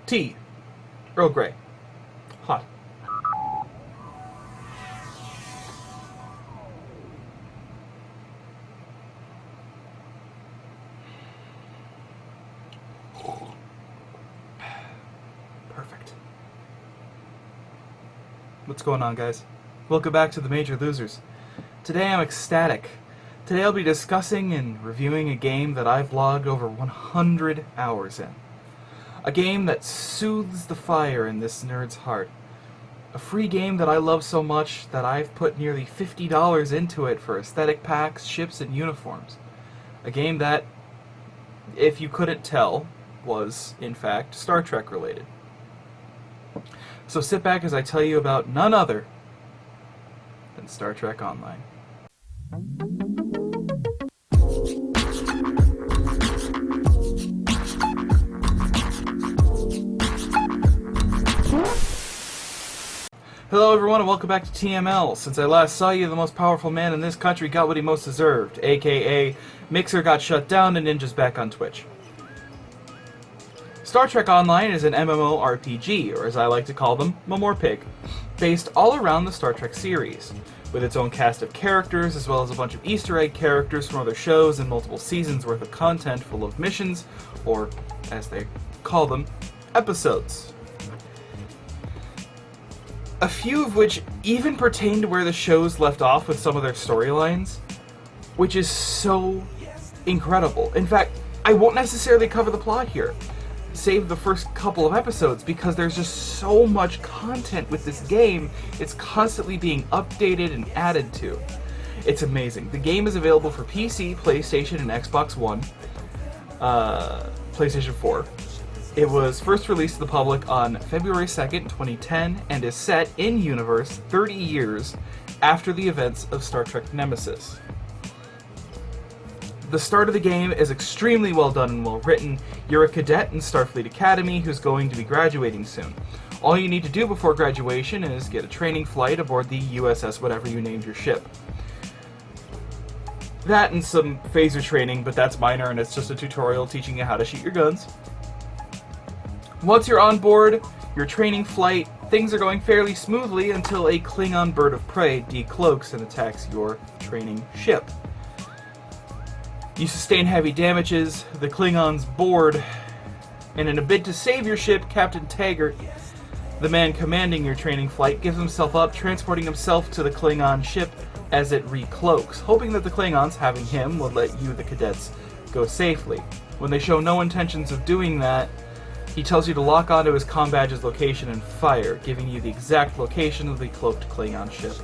Tea. Earl Grey. Hot. Perfect. What's going on, guys? Welcome back to the Major Losers. Today I'm ecstatic. Today I'll be discussing and reviewing a game that I've logged over 100 hours in. A game that soothes the fire in this nerd's heart. A free game that I love so much that I've put nearly $50 into it for aesthetic packs, ships, and uniforms. A game that, if you couldn't tell, was, in fact, Star Trek related. So sit back as I tell you about none other than Star Trek Online. Hello everyone and welcome back to TML. Since I last saw you, the most powerful man in this country got what he most deserved, aka Mixer got shut down and Ninja's back on Twitch. Star Trek Online is an MMORPG, or as I like to call them, Memorpig, based all around the Star Trek series, with its own cast of characters as well as a bunch of Easter egg characters from other shows and multiple seasons worth of content full of missions, or as they call them, episodes. A few of which even pertain to where the shows left off with some of their storylines, which is so incredible. In fact, I won't necessarily cover the plot here. Save the first couple of episodes because there's just so much content with this game. It's constantly being updated and added to. It's amazing. The game is available for PC, PlayStation, and Xbox One, PlayStation 4. It was first released to the public on February 2nd, 2010, and is set in-universe 30 years after the events of Star Trek Nemesis. The start of the game is extremely well done and well written. You're a cadet in Starfleet Academy who's going to be graduating soon. All you need to do before graduation is get a training flight aboard the USS whatever you named your ship. That and some phaser training, but that's minor and it's just a tutorial teaching you how to shoot your guns. Once you're on board your training flight, things are going fairly smoothly until a Klingon bird of prey decloaks and attacks your training ship. You sustain heavy damages, the Klingons board, and in a bid to save your ship, Captain Taggart, the man commanding your training flight, gives himself up, transporting himself to the Klingon ship as it recloaks, hoping that the Klingons, having him, will let you, the cadets, go safely. When they show no intentions of doing that, he tells you to lock onto his comm badge's location and fire, giving you the exact location of the cloaked Klingon ship.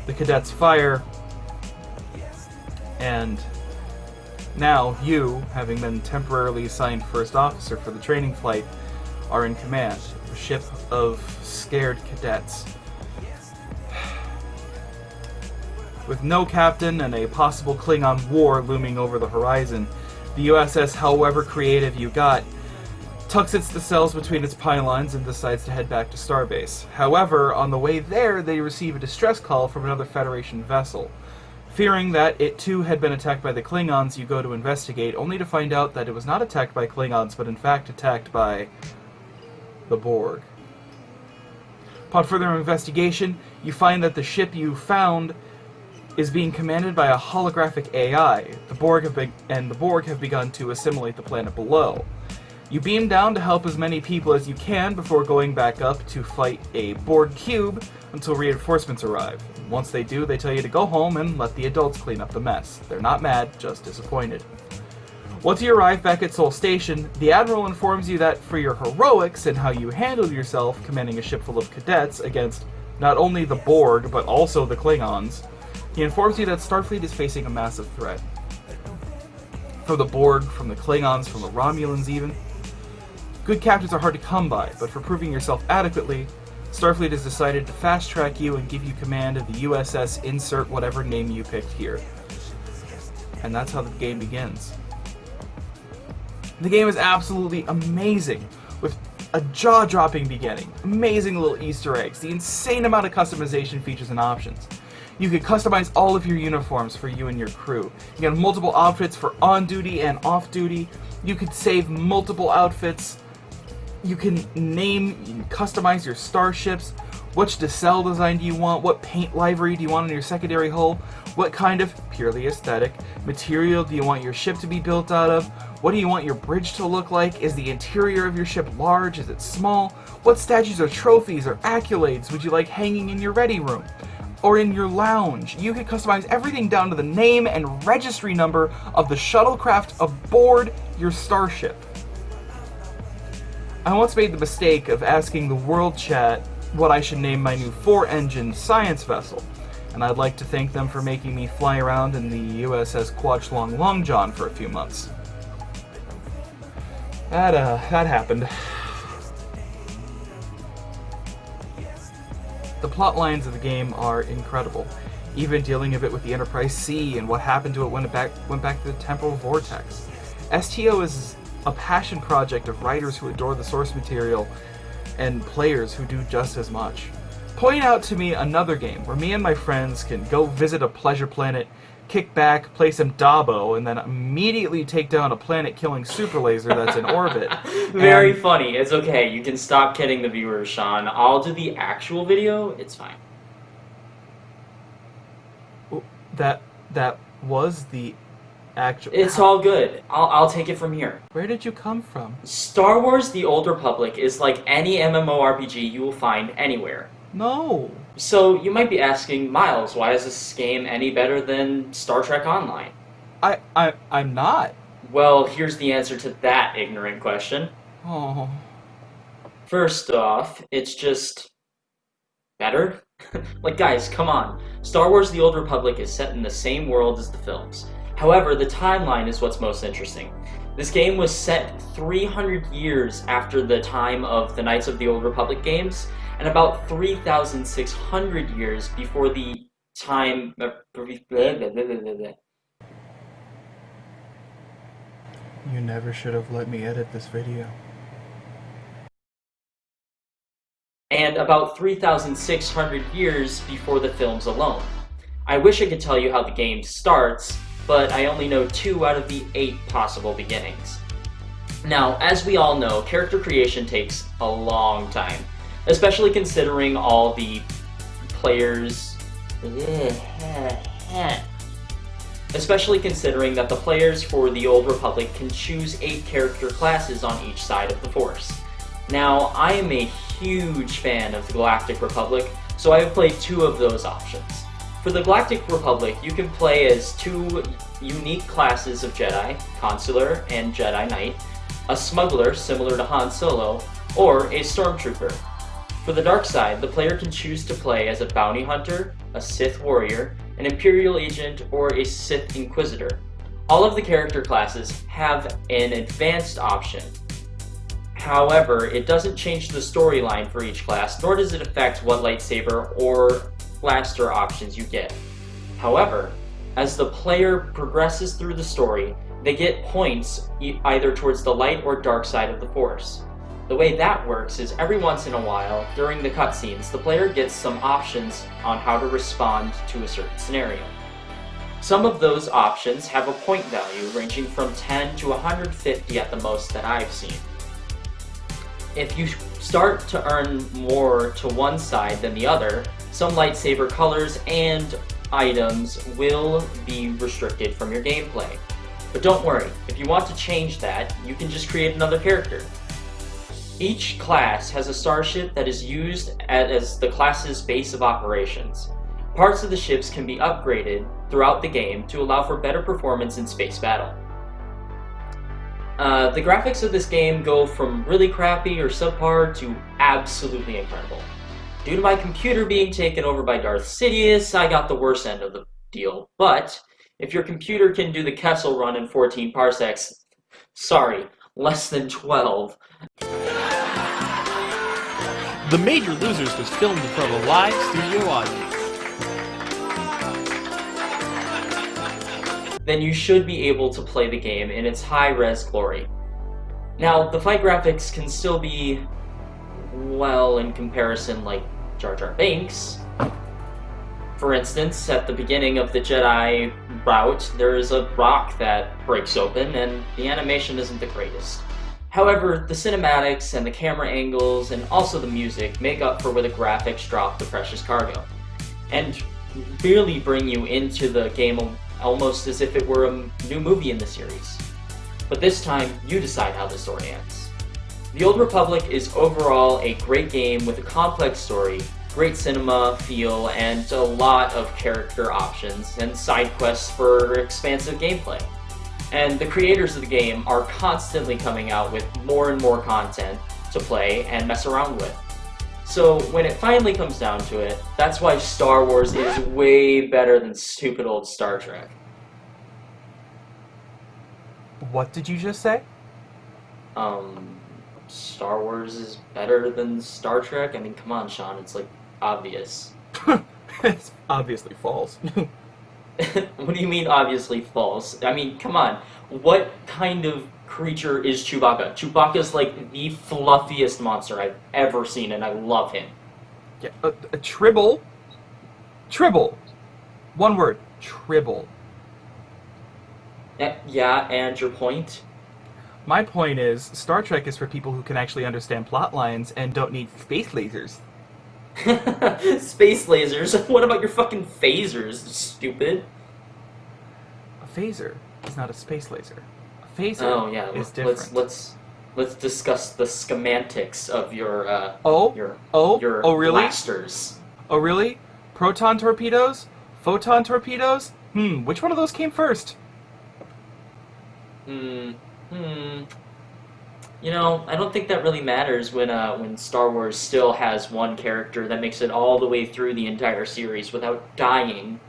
The cadets fire, and now you, having been temporarily assigned first officer for the training flight, are in command of a ship of scared cadets. With no captain and a possible Klingon war looming over the horizon, the USS, however creative you got, tucks its nacelles between its pylons and decides to head back to Starbase. However, on the way there, they receive a distress call from another Federation vessel. Fearing that it too had been attacked by the Klingons, you go to investigate, only to find out that it was not attacked by Klingons, but in fact attacked by the Borg. Upon further investigation, you find that the ship you found is being commanded by a holographic AI. The Borg have begun to assimilate the planet below. You beam down to help as many people as you can before going back up to fight a Borg cube until reinforcements arrive. Once they do, they tell you to go home and let the adults clean up the mess. They're not mad, just disappointed. Once you arrive back at Sol Station, the Admiral informs you that for your heroics and how you handled yourself commanding a ship full of cadets against not only the Borg, but also the Klingons, he informs you that Starfleet is facing a massive threat. From the Borg, from the Klingons, from the Romulans even. Good captains are hard to come by, but for proving yourself adequately, Starfleet has decided to fast-track you and give you command of the USS insert whatever name you picked here. And that's how the game begins. The game is absolutely amazing, with a jaw-dropping beginning, amazing little Easter eggs, the insane amount of customization features and options. You can customize all of your uniforms for you and your crew. You can have multiple outfits for on-duty and off-duty. You could save multiple outfits. You can customize your starships. Which nacelle design do you want? What paint livery do you want on your secondary hull? What kind of, purely aesthetic, material do you want your ship to be built out of? What do you want your bridge to look like? Is the interior of your ship large? Is it small? What statues or trophies or accolades would you like hanging in your ready room? Or in your lounge? You can customize everything down to the name and registry number of the shuttlecraft aboard your starship. I once made the mistake of asking the world chat what I should name my new 4-engine science vessel, and I'd like to thank them for making me fly around in the USS Quachlong Long John for a few months. That happened. The plot lines of the game are incredible, even dealing a bit with the Enterprise C and what happened to it when it went back to the temporal vortex. STO is a passion project of writers who adore the source material and players who do just as much. Point out to me another game where me and my friends can go visit a pleasure planet, kick back, play some Dabo, and then immediately take down a planet-killing super laser that's in orbit. Very funny. It's okay. You can stop kidding the viewers, Sean. I'll do the actual video. It's fine. That was the actual... It's all good. I'll take it from here. Where did you come from? Star Wars The Old Republic is like any MMORPG you will find anywhere. No. So you might be asking, Myles, why is this game any better than Star Trek Online? I'm not. Well, here's the answer to that ignorant question. Oh. First off, it's just better. Like, guys, come on. Star Wars The Old Republic is set in the same world as the films. However, the timeline is what's most interesting. This game was set 300 years after the time of the Knights of the Old Republic games, and about 3,600 years before the time... You never should have let me edit this video. And about 3,600 years before the films alone. I wish I could tell you how the game starts, but I only know 2 out of the 8 possible beginnings. Now, as we all know, character creation takes a long time, especially considering all the players... Especially considering that the players for the Old Republic can choose 8 character classes on each side of the Force. Now, I am a huge fan of the Galactic Republic, so I have played 2 of those options. For the Galactic Republic, you can play as 2 unique classes of Jedi, Consular and Jedi Knight, a smuggler similar to Han Solo, or a Stormtrooper. For the dark side, the player can choose to play as a bounty hunter, a Sith warrior, an Imperial agent, or a Sith Inquisitor. All of the character classes have an advanced option. However, it doesn't change the storyline for each class, nor does it affect what lightsaber or blaster options you get. However, as the player progresses through the story, they get points either towards the light or dark side of the Force. The way that works is every once in a while, during the cutscenes, the player gets some options on how to respond to a certain scenario. Some of those options have a point value ranging from 10 to 150 at the most that I've seen. If you start to earn more to one side than the other, some lightsaber colors and items will be restricted from your gameplay. But don't worry, if you want to change that, you can just create another character. Each class has a starship that is used as the class's base of operations. Parts of the ships can be upgraded throughout the game to allow for better performance in space battle. The graphics of this game go from really crappy or subpar to absolutely incredible. Due to my computer being taken over by Darth Sidious, I got the worst end of the deal. But if your computer can do the Kessel run in 14 parsecs, sorry, less than 12. The Major Losers was filmed in front of a live studio audience. Then you should be able to play the game in its high-res glory. Now, the fight graphics can still be, well, in comparison, like Jar Jar Binks. For instance, at the beginning of the Jedi route, there is a rock that breaks open, and the animation isn't the greatest. However, the cinematics and the camera angles and also the music make up for where the graphics drop the precious cargo, and really bring you into the game almost as if it were a new movie in the series. But this time, you decide how the story ends. The Old Republic is overall a great game with a complex story, great cinema feel, and a lot of character options and side quests for expansive gameplay. And the creators of the game are constantly coming out with more and more content to play and mess around with. So when it finally comes down to it, that's why Star Wars is way better than stupid old Star Trek. What did you just say? Star Wars is better than Star Trek? I mean, come on, Sean, it's like obvious. It's obviously false. What do you mean obviously false? I mean, come on. What kind of creature is Chewbacca? Chewbacca's like the fluffiest monster I've ever seen, and I love him. Yeah, a tribble. Tribble. One word. Tribble. Yeah, and your point? My point is, Star Trek is for people who can actually understand plot lines and don't need space lasers. Space lasers? What about your fucking phasers, stupid? A phaser is not a space laser. A phaser Oh yeah, is different. let's discuss the schematics of your your really? blasters. Oh really? Proton torpedoes? Photon torpedoes? Which one of those came first? You know, I don't think that really matters when Star Wars still has one character that makes it all the way through the entire series without dying.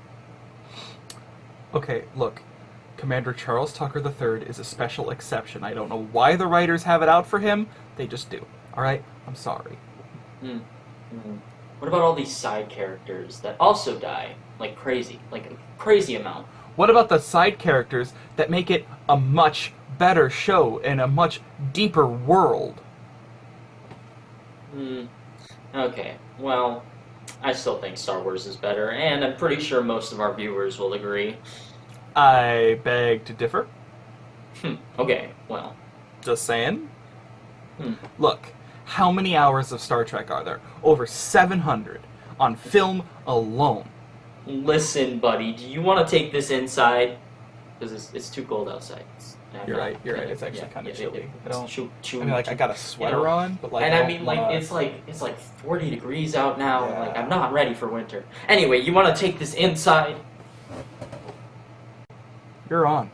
Okay, look. Commander Charles Tucker III is a special exception. I don't know why the writers have it out for him. They just do. Alright? I'm sorry. What about all these side characters that also die? Like crazy. Like a crazy amount. What about the side characters that make it a much better show and a much deeper world? Okay, well, I still think Star Wars is better, and I'm pretty sure most of our viewers will agree. I beg to differ. Okay, well. Just saying. Look, how many hours of Star Trek are there? Over 700 on film alone. Listen, buddy, do you want to take this inside? Because it's too cold outside. You're right. It's actually kind of chilly. I mean, like, I got a sweater you know, on, but like, and I mean, like, it's like 40 degrees out now. Yeah. Like, I'm not ready for winter. Anyway, you want to take this inside? You're on.